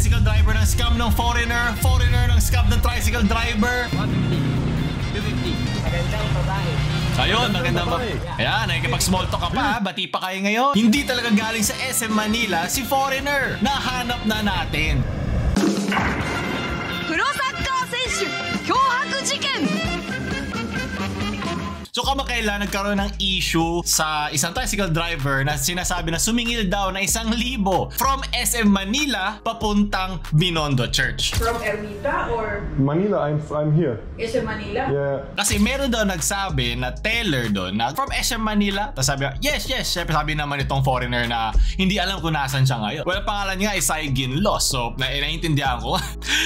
tricycle driver ng scam ng foreigner, foreigner ng scam ng tricycle driver. 150, 250. Magandang babae. Ayun, magandang babae. Ayan, nakikipag-small talk ka pa, bati pa kayo ngayon. Hindi talaga galing sa SM Manila si foreigner. Nahanap na natin. Pro soccer sensu, kyohaku jiken. So kamakailan nagkaroon ng issue sa isang tricycle driver na sinasabi na sumingil daw na 1,000 from SM Manila papuntang Binondo Church. From Ermita or Manila, I'm here. SM Manila? Yeah. Kasi meron daw nagsabi na teller doon na from SM Manila. Tapos sabi, yes. Siyempre sabi naman itong foreigner na hindi alam kung nasan siya ngayon. Well, pangalan niya ay Saigin Loss. So, naiintindihan ko.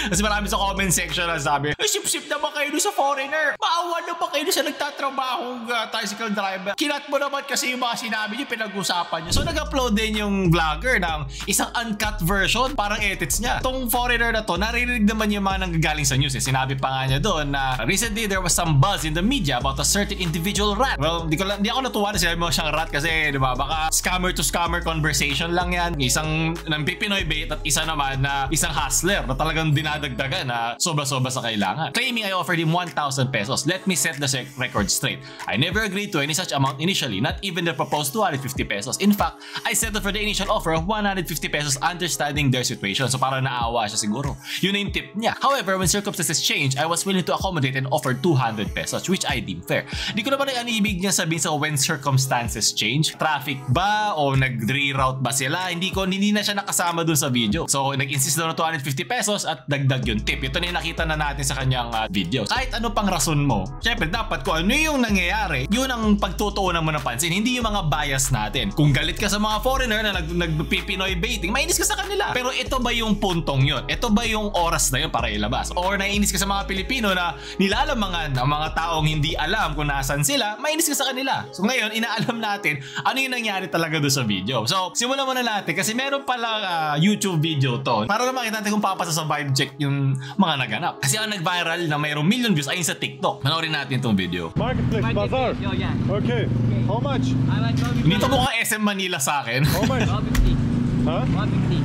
Kasi marami sa comment section na sabi, sip-sip na ba kayo sa foreigner? Maawa na ba kayo sa nagtatrabaho tricycle driver? Kinat mo naman kasi yung mga sinabi niyo, pinag-usapan niyo. So nag-upload din yung vlogger ng isang uncut version, parang edits niya. Itong foreigner na to, naririnig naman yung mga nanggagaling sa news. Sinabi pa nga niya doon na recently there was some buzz in the media about a certain individual rat. Well, di ako natuwa na sinabi mo siyang rat kasi diba, baka scammer to scammer conversation lang yan. Isang Pinoy bait at isa naman na isang hustler na talagang dinadagdagan na sobra-sobra sa kailangan. Claiming I offered him 1,000 pesos. Let me set the record straight. I never agreed to any such amount initially, not even the proposed 250 pesos. In fact, I settled for the initial offer of 150 pesos understanding their situation. So parang naawa siya siguro. Yun na yung tip niya. However, when circumstances changed, I was willing to accommodate and offer 200 pesos, which I deem fair. Di ko naman ang ibig niya sabihin sa when circumstances change. Traffic ba? O nag-reroute ba sila? Hindi na siya nakasama dun sa video. So nag-insist daw na 250 pesos at dagdag yung tip. Ito na yung nakita na natin sa kanyang video. Kahit ano pang rason mo, syempre dapat kung ano yung nangyayari, yun ang pagtutuunan mo ng pansin, hindi yung mga bias natin. Kung galit ka sa mga foreigner na nagpipinoy baiting, mainis ka sa kanila. Pero ito ba yung puntong yun? Ito ba yung oras na yun para ilabas? Or naiinis ka sa mga Pilipino na nilalamangan ang mga taong hindi alam kung nasan sila, mainis ka sa kanila. So ngayon, inaalam natin ano yung nangyari talaga doon sa video. So simulan muna natin kasi meron pala YouTube video to para na makita natin kung papasa sa vibe check yung mga naganap. Kasi ang nag-viral na mayroong million views ayun sa TikTok. Manoorin natin itong video. Marketplace, bazaar. Yeah. Okay. How much? I like 150. Dito mukhang SM Manila sa akin. How much? 150. Huh? 150.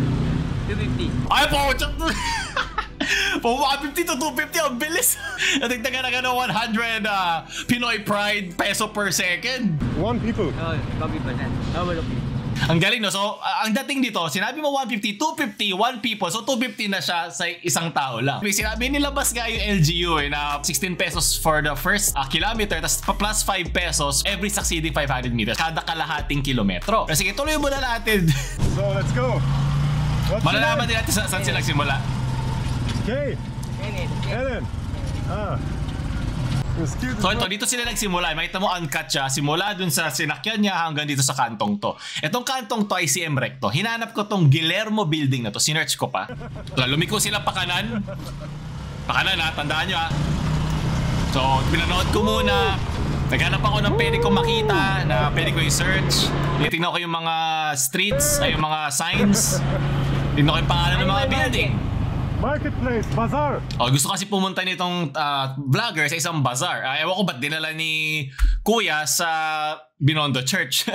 250. Ay po! Po 150 to 250 ang bilis. Natigdagan na 100 Pinoy Pride peso per second. One people. Oh, copy pa yan. Ang galing no. So ang dating dito, sinabi mo 150, 250, 1 people. So 250 na siya sa isang tao lang. Sinabi nilabas nga yung LGU na 16 pesos for the first kilometer, tas plus 5 pesos every succeeding 500 meters. Kada kalahating kilometro. Sige, tuloy mo na natin. So let's go. Malalaman din natin saan sila nagsimula. Okay. Ellen. So ito, dito sila nagsimula. Makita mo uncut siya. Simula dun sa sinakyan niya hanggang dito sa kantong to. Itong kantong to ay CM Recto. Hinanap ko tong Guillermo building na to. Sinearch ko pa. Lumiko sila pakanan. Pakanan ha, tandaan nyo ha. So pinanood ko muna. Naghanap ako ng pwede kong makita na pwede ko i-search. Tingnan ko yung mga streets, ay yung mga signs. Tingnan ko yung pangalan ng mga building. Marketplace, bazaar. Oh, gusto kasi pumunta nitong vlogger sa isang bazaar. Ewan ko ba't dinala ni Kuya sa Binondo Church.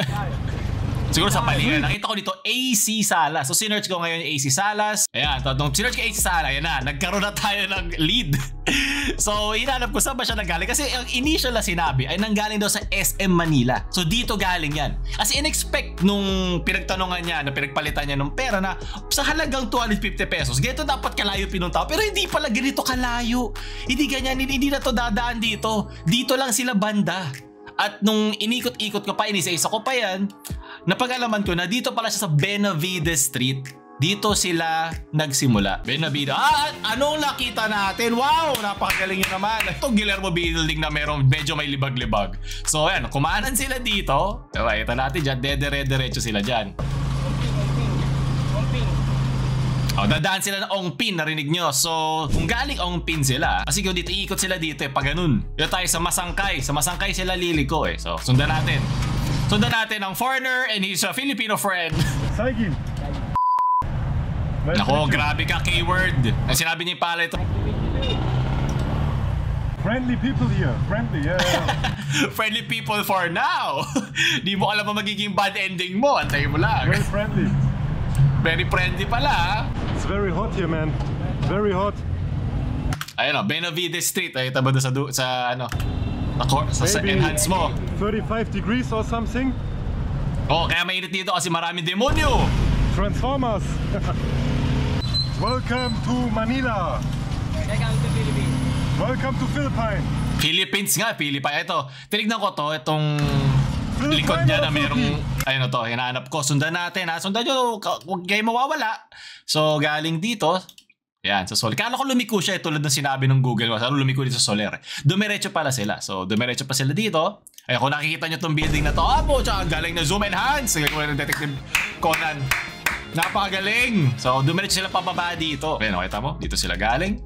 Siguro sa palingan. Nakita ko dito AC Salas. So sinearch ko ngayon yung AC Salas. Ayan, nung sinearch ko AC Salas, ayan na, nagkaroon na tayo ng lead. So hinanap ko saan ba siya nanggaling. Kasi ang initial na sinabi ay nanggaling daw sa SM Manila. So dito galing yan. Kasi in-expect nung pinagtanungan niya, na pinagpalitan niya ng pera na sa halagang 250 pesos. Ganito dapat kalayo pinunta. Pero hindi pala ganito kalayo. Hindi ganyan, hindi na to dadaan dito. Dito lang sila banda. At nung inikot-ikot ko pa, inisa-isa ko pa yan, napag-alaman ko na dito pala siya sa Benavides Street. Dito sila nagsimula. Benavides. Anong nakita natin? Wow! Napakagaling yun naman. Itong Guillermo building na meron medyo may libag-libag. So ayan, kumanan sila dito. Ito natin dyan. Dedere-derecho sila dyan. Oh, dadaan sila ng Ongpin, narinig nyo. So, kung galing Ongpin sila, kasi kung dito iikot sila dito pa ganun. Dito tayo sa Masangkay. Sa Masangkay sila liliko So, sundan natin. Sundan natin ang foreigner and his Filipino friend. Saigin. Nako, grabe ka keyword. Ang sinabi niya pala ito. Friendly people here. Friendly, yeah. Friendly people for now. Di mo alam ang magiging bad ending mo. Antayin mo lang. Very friendly. Very friendly pala. It's very hot here, man. Very hot. Ayun o, Benavides Street. Ay, taba doon sa enhance mo. 35 degrees or something. Oh, kaya mainit dito kasi maraming demonyo. Transformers. Welcome to Manila. Welcome to Philippines. Welcome to Philippines. Philippines nga, Philippines. Ito, tinignan ko to, itong likod niya na merong, ayun to, hinahanap ko. Sundan natin ha. Sundan nyo, huwag kayo mawawala. So, galing dito, yan, sa Soler. Kala ko lumiko siya, tulad ng sinabi ng Google. Saan lumiko dito sa Soler? Dumiretso pala sila. So, dumiretso pa sila dito. Ay, kung nakikita nyo tong building na to, tsaka galing na zoom enhance. Sige, kung Detective Conan. Napakagaling. So, dumiretso sila pababa dito. Ayan, kita mo? Dito sila galing.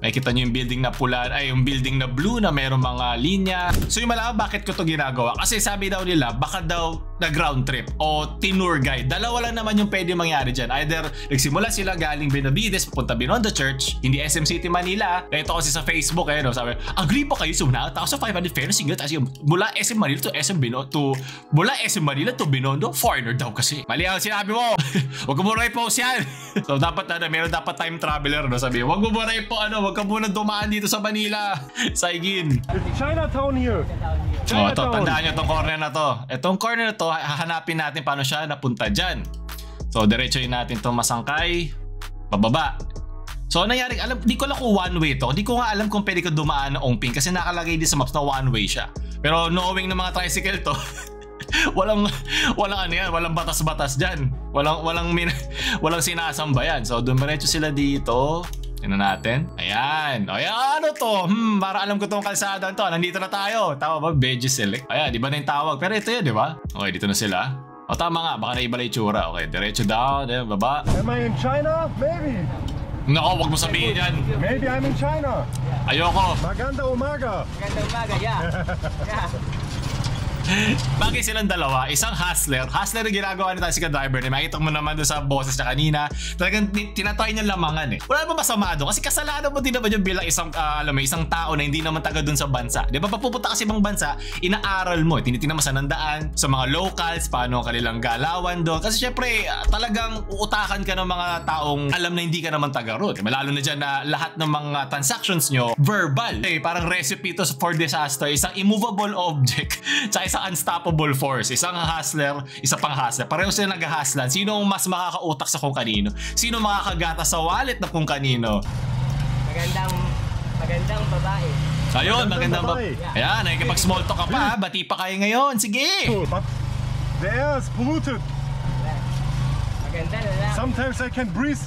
Makikita nyo yung building na pula, yung building na blue na mayroong mga linya. So yung malaman bakit ko to ginagawa. Kasi sabi daw nila, baka daw na ground trip o tinur guide. Dalawa lang naman yung pwede mangyari dyan. Either nagsimula sila galing Benavides, papunta Binondo Church, hindi SM City Manila. Ito kasi sa Facebook, sabi, agree pa kayo sa 1,500 fair single. Tapos mula SM Manila to SM Binondo, mula SM Manila to Binondo, foreigner daw kasi. Mali ang sinabi mo. Huwag ka muna i-post yan. So dapat meron dapat time traveler, sabi, huwag mo muna huwag ka muna dumaan dito sa Manila. Saigin. It's Chinatown here. Oh, ito, tandaan nyo itong corner na to. Itong corner na to, hahanapin natin paano siya napunta dyan. So, diretsoin natin itong masangkay, pababa. So, nangyari, di ko alam kung one way to. Di ko nga alam kung pwede ko dumaan ng Ongping kasi nakalagay din sa maps na one way siya. Pero knowing ng mga tricycle to, walang ano yan, walang batas-batas dyan. Walang sinasamba yan. So, dumiretso sila dito. Tingnan natin. Ayan. Ayan, ano to? Para alam ko tong kalsada to. Nandito na tayo. Tama ba? Veggie Select. Ayan, di ba na yung tawag? Pero ito yun, di ba? Okay, dito na sila. O, tama nga. Baka naiba na yung tsura. Okay, diretso down. Baba. Am I in China? Maybe. Nako, wag mo sabihin yan. Maybe I'm in China. Ayoko. Maganda umaga. Maganda umaga, yeah. Bagay silang dalawa, isang hustler yung ginagawa ni Taxi Driver. Makita mo naman doon sa boses niya kanina. Talagang tinatry niya lamangan Wala naman masama doon kasi kasalanan mo din naman yung bilang isang isang tao na hindi naman taga doon sa bansa. Di ba papupunta kasi ibang bansa, inaaral mo, tinitingnan mo sa nandaan, sa mga locals, paano kanilang galawan doon. Kasi syempre, talagang uutakan ka ng mga taong alam na hindi ka naman taga roon. Lalo na dyan na lahat ng mga transactions nyo, verbal. Parang recipe to for disaster, isang immovable object, sa isang unstoppable force. Isang hustler, isa pang hustler. Pareho sila nag-hustlan. Sino ang mas makakautak sa kung kanino? Sino makakagata sa wallet na kung kanino? Magandang babae. Ayun, magandang babae. Ayan, nakikipag-small talk ka pa. Bati pa kayo ngayon. Sige! But the air is polluted. Maganda na lang. Sometimes I can breathe.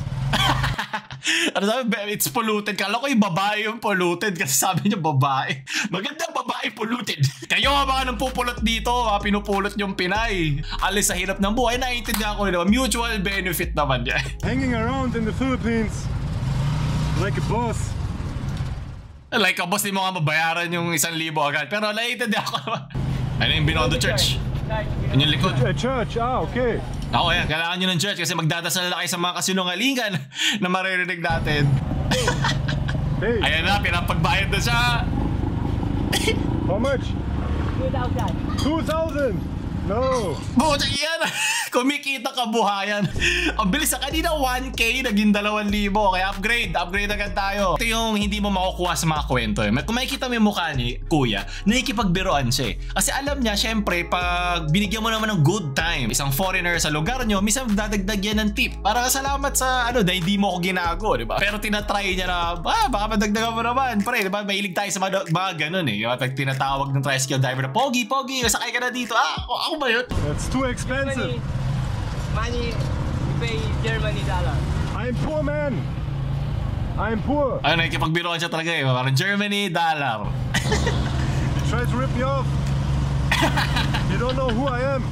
Ano sabi? It's polluted. Kala ko yung babae yung polluted kasi sabi niya babae. Magandang babae polluted. Kayo nga mga nang pupulot dito, pinupulot yung Pinay. Alis sa hirap ng buhay, naiintindihan ko naman. Mutual benefit naman yan. Hanging around in the Philippines like a boss. Like a boss, di mo nga mabayaran yung 1,000 agad. Pero naiintindihan ko naman. Ano yung Binondo Church? Yan yung likod. A church, okay. Ako yan, kailangan nyo ng church kasi magdadasal na kayo sa mga kasinungalingan na maririnig natin. Hey. Ayan na, pinapagbayad na siya. How much? 2,000. 2,000. No. Buta yan. Kumikita kabuhayan. Ang bilis sa kanina 1K naging 2,000. Kaya upgrade agad tayo. Ito yung hindi mo makukuha sa mga kwento Kung makikita mo yung mukha ni Kuya, nakikipagbiroan siya Kasi alam niya, syempre, pag binigyan mo naman ng good time, isang foreigner sa lugar nyo, minsan dadagdag yan ng tip. Para salamat sa na hindi mo ako ginago, di ba? Pero tinatry niya na, baka madagdagan mo naman. Pre, di ba? Mahilig tayo sa mga ganun Pag tinatawag ng tricycle driver na, Pogi, sakay ka na dito. Ako ba yun? That's too expensive. Money, pay Germany dollar. I'm poor, man. I'm poor. Ayun, nakikipagbiroan siya talaga Parang Germany dollar. Try to rip me off. You don't know who I am.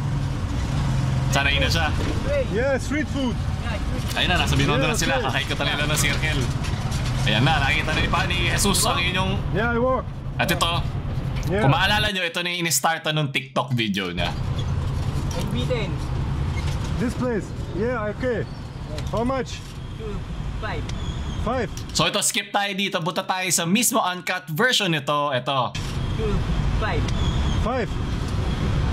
Sanay na siya. Yeah, street food. Ayun na, nasa Binondo na Yeah, sila. okay. Kakaikutan nila ng circle. Ayan na, nakikita na ni Jesus ang inyong... Yeah, I walk. At ito, Yeah. kung maalala nyo, ito na yung in-starta nung TikTok video niya. Beaten. This place. Yeah, okay. How much? 2,500. 5. So ito, skip tayo dito. Buta tayo sa mismo uncut version nito. Ito. 2,500. 5.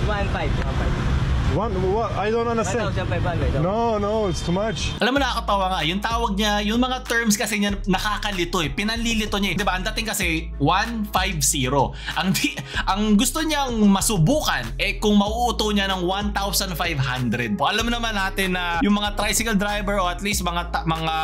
1,500. What? I don't understand. 1,500. No, it's too much. Alam mo, nakakatawa nga, yung tawag niya, yung mga terms kasi niya nakakalito eh, pinalilito niya eh. Diba, ang dating kasi 150. Ang gusto niyang masubukan eh kung mauuto niya ng 1,500. Alam mo naman natin na yung mga tricycle driver o at least mga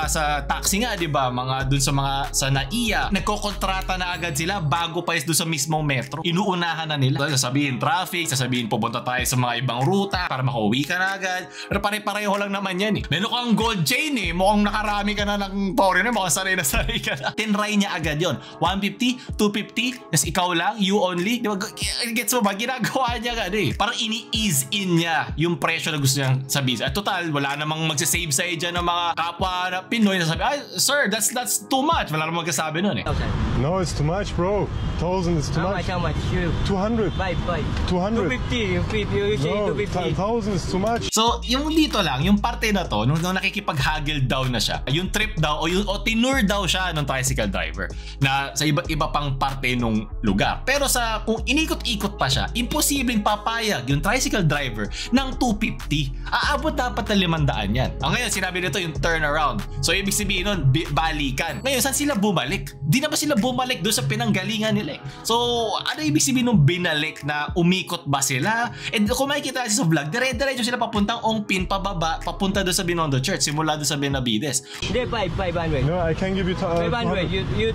sa taxi nga, diba, mga dun sa NAIA, nagkokontrata na agad sila bago pa dun sa mismong metro. Inuunahan na nila. Sasabihin traffic, sasabihin pupunta tayo sa mga ibang ruta para makauwi ka na agad. Pero pare-pareho lang naman yan eh. Meron kang gold chain eh. Mukhang nakarami ka na ng foreigner. Mukhang sanay ka na. Tinry niya agad yon. 150, 250, tas ikaw lang, you only. Diba? Gets mo ba? Ginagawa niya agad eh. Parang ini-ease in niya yung presyo na gusto niyang sabihin. At total, wala namang magsasave sa'yo dyan ng mga kapwa na Pinoy na sabi, sir, that's too much. Wala namang magkasabi nun eh. No, it's too much, bro. 1,000 is too much. How much? 200. 250. 200. You say No, 250. 1,000 is too much. So, yung dito lang, yung parte na to, nung nakikipag-haggle daw na siya, yung trip daw, o tinur daw siya ng tricycle driver na sa iba't iba pang parte nung lugar. Pero kung inikot-ikot pa siya, imposibleng papayag yung tricycle driver ng 250. Aabot dapat na 500 yan. Ngayon, sinabi nito yung turnaround. So, ibig sabihin nun, balikan. Ngayon, saan sila bumalik? Di na ba sila bumalik doon sa pinanggalingan nila eh? So, ano ibig sabihin nung binalik na umikot ba sila? And kung makikita natin sa vlog, dire-diretso sila papuntang Ongpin, pababa, papunta doon sa Binondo Church, simula doon sa Benavides. Hindi, 500. No, I can give you 500.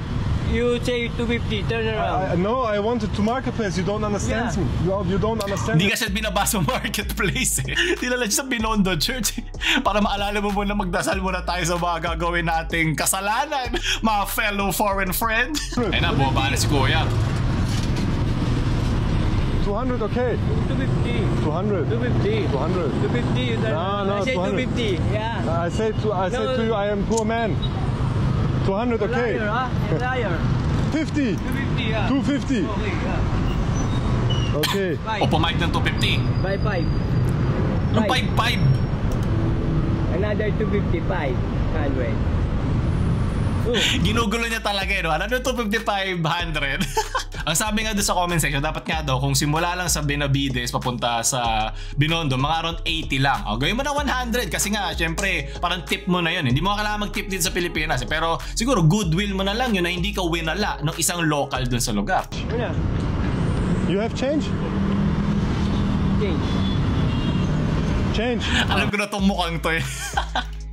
You say 250, turn around. No, I wanted to marketplace. You don't understand me. You don't understand. Hindi kasi binabasa marketplace eh. Dinala siya sa Binondo Church para maalala mo muna, magdasal muna tayo sa mga gagawin nating kasalanan, mga fellow foreign friend. Ayun na, bumaba na si Kuya. 200, okay. 250. 200. 250. 200. 250. No, I say 250. Yeah. I said to you, I am poor man. 200, okay. Liar, huh? Liar. 50. 250, yeah. 250. Okay, yeah. Okay. O pumayag ng 250. By 5. Yung 5-5. Another 250, 500. Ginugulo niya talaga eh, no? Ano 250, 500? Ang sabi nga doon sa comment section, dapat nga daw kung simula lang sa Benavides papunta sa Binondo, mga around 80 lang. O, gawin mo na 100 kasi nga, syempre, parang tip mo na yun. Hindi mo kailangan mag-tip din sa Pilipinas. Pero siguro, goodwill mo na lang yun na hindi ka winala ng isang local doon sa lugar. You have change? Change. Alam ko na tong mukhang to eh.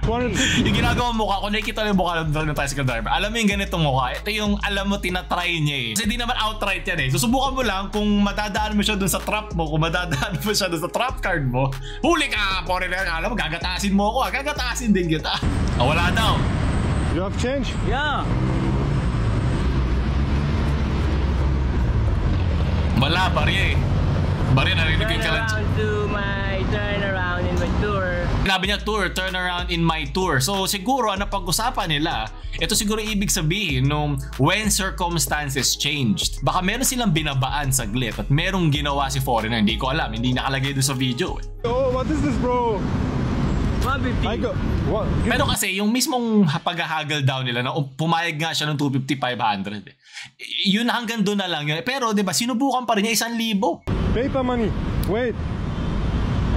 250. Yung ginagawa mukha, kung nakikita mo yung mukha ng tricycle driver, alam mo yung ganitong mukha, ito yung alam mo tinatry niya eh. Kasi di naman outright yan eh. Susubukan mo lang kung madadaan mo siya dun sa trap mo, kung madadaan mo siya dun sa trap card mo, huli ka, foreigner, alam mo, gagatasin mo ako, gagatasin din kita. Wala daw. You have change? Yeah. Wala, barya eh. Barya, narinig yung challenge. Turn around in my tour. Sinabi niya turn around in my tour. So siguro ang napag-usapan nila, ito siguro ibig sabihin nung when circumstances changed. Baka meron silang binabaan saglit at merong ginawa si foreigner. Hindi ko alam, hindi nakalagay doon sa video. Oh, what is this, bro? 150. I go. What? Pero kasi yung mismong pag-haggle down nila na pumayag nga siya ng 250, 500 eh. Yun hanggang doon na lang yun. Pero 'di ba sinubukan pa rin niya 1,000. Paper money. Wait.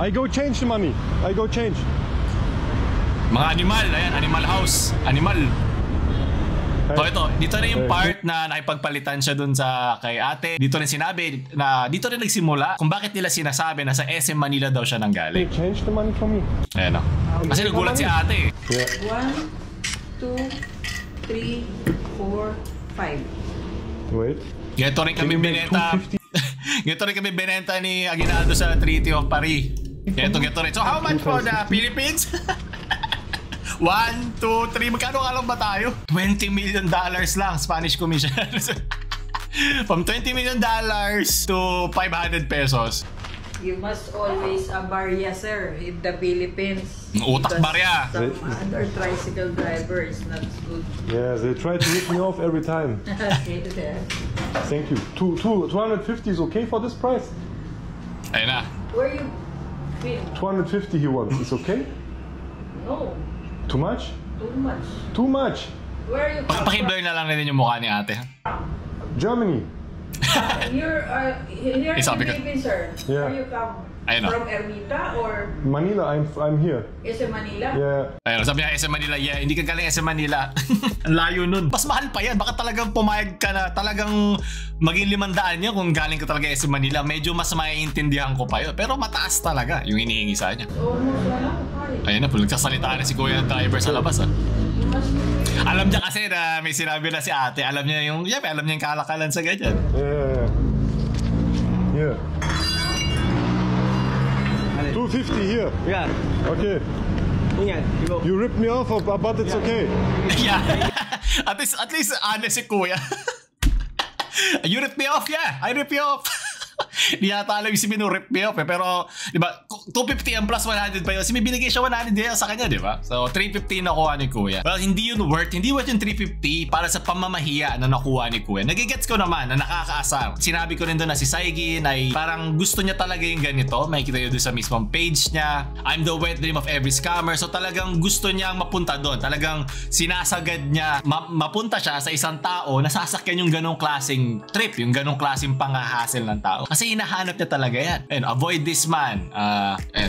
I go change the money. I go change. Mga animal, ayan, animal house, animal. So ito, dito na yung part na nakipagpalitan siya dun sa kay ate. Dito rin sinabi na dito rin nagsimula kung bakit nila sinasabi na sa SM Manila daw siya nanggaling. Change the money for me. Ayan o. Kasi nagulat si ate eh. Yeah. 1, 2, 3, 4, 5. Wait. Ganito rin kami binenta. Ganito rin kami binenta ni Aguinaldo sa Treaty of Paris. Ganito rin. So how much for the Philippines? 1, 2, 3. Magkano alam ba tayo? $20 million lang Spanish commission. From $20 million to 500 pesos. You must always barya, sir, in the Philippines. Utak barya. Some other tricycle driver is not good. Yeah, they try to rip me off every time. Okay, there. Thank you. 250 is okay for this price? Ayun na. Where you been? 250 he wants. It's okay? No, Too much? too much. Too much. Where you come from? Pakiblur na lang rin yung mukha ni ate. Germany. You're here in Sabi ko. Philippines, sir. Yeah. Where you come? Ayun o. From Ermita or Manila, I'm here. SM Manila? Yeah. Ayun, sabi niya SM Manila, yeah, hindi ka galing SM Manila. Ang layo nun. Mas mahal pa yan. Baka talagang pumayag ka na talagang maging 500 yan kung galing ka talaga SM Manila. Medyo mas maiintindihan ko pa yun. Pero mataas talaga yung hinihingi sa niya. Almost wala. Ayun na, nagsasalita na si kuya ng driver sa labas. Alam niya kasi na may sinabi na si ate. Alam niya yung, yeah, alam niya yung kalakalan sa ganyan. Yeah. 250 here. Yeah. Okay. Ingat. You go. You ripped me off, but it's okay. Yeah. At least honest si kuya. You rip me off, yeah. I rip you off. Di yata alam yung si Mino rip me off eh. Pero, di ba, 250 ang plus 100 pa yun. Kasi may binigay siya 100 din sa kanya, di ba? So, 350 nakuha ni kuya. Well, hindi yun worth. Hindi worth yung 350 para sa pamamahiya na nakuha ni kuya. Nagigets ko naman na nakakaasar. Sinabi ko rin doon na si Saigin ay parang gusto niya talaga yung ganito. Makikita yun doon sa mismong page niya. I'm the wet dream of every scammer. So, talagang gusto niyang mapunta doon. Talagang sinasagad niya. Mapunta siya sa isang tao na sasakyan yung ganong klaseng trip. Yung ganong klaseng panghahassle ng tao. Kasi hinahanap niya talaga yan. And avoid this man.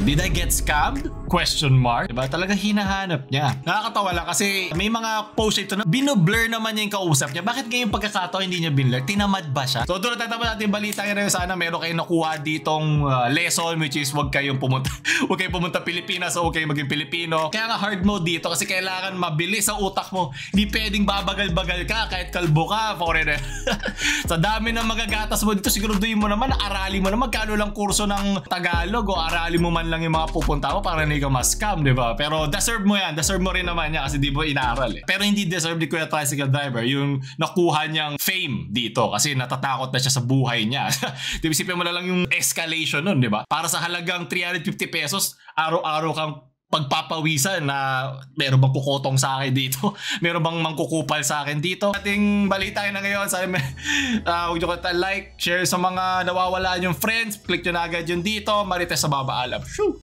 Did I get scammed? Question mark. Diba? Talagang hinahanap niya. Nakakatawa lang kasi may mga post ito na binoblur naman niya yung kausap niya. Bakit ngayong pagkakataon hindi niya binblur? Tinamad ba siya? So doon natatapan natin balita ngayon. Sana meron kayong nakuha ditong lesson which is huwag kayong pumunta Pilipinas o huwag kayong maging Pilipino. Kaya nga hard mode dito kasi kailangan mabilis ang utak mo. Hindi pwedeng babagal-bagal ka kahit kalbo ka, foreigner. Sa dami ng magagatas mo dito, siguraduhin mo naman, aralin mo naman magkano lang kurso ng Tagalog o aralin mo man lang yung mga pupunta mo para hindi ka ma-scam, di ba? Pero deserve mo yan. Deserve mo rin naman niya kasi di mo inaaral eh. Pero hindi deserve ni Kuya Tricycle Driver yung nakuha niyang fame dito kasi natatakot na siya sa buhay niya. Di ba, isipin mo na lang yung escalation nun, di ba? Para sa halagang 350 pesos, araw-araw kang pagpapawisan na meron bang kukotong sa akin dito? Meron bang mangkukupal sa akin dito? Ating balita na ngayon. Sabi huwag nyo kata like, share sa mga nawawalaan yung friends. Click nyo na agad yun dito. Marites sa baba alam. Shoo!